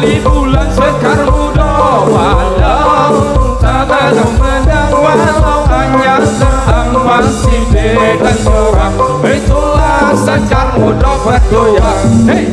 kali bulan sekar muda, walau tak ada menang, walau hanya terang masih dengan orang. Itulah sekar muda bergoyang. Hey,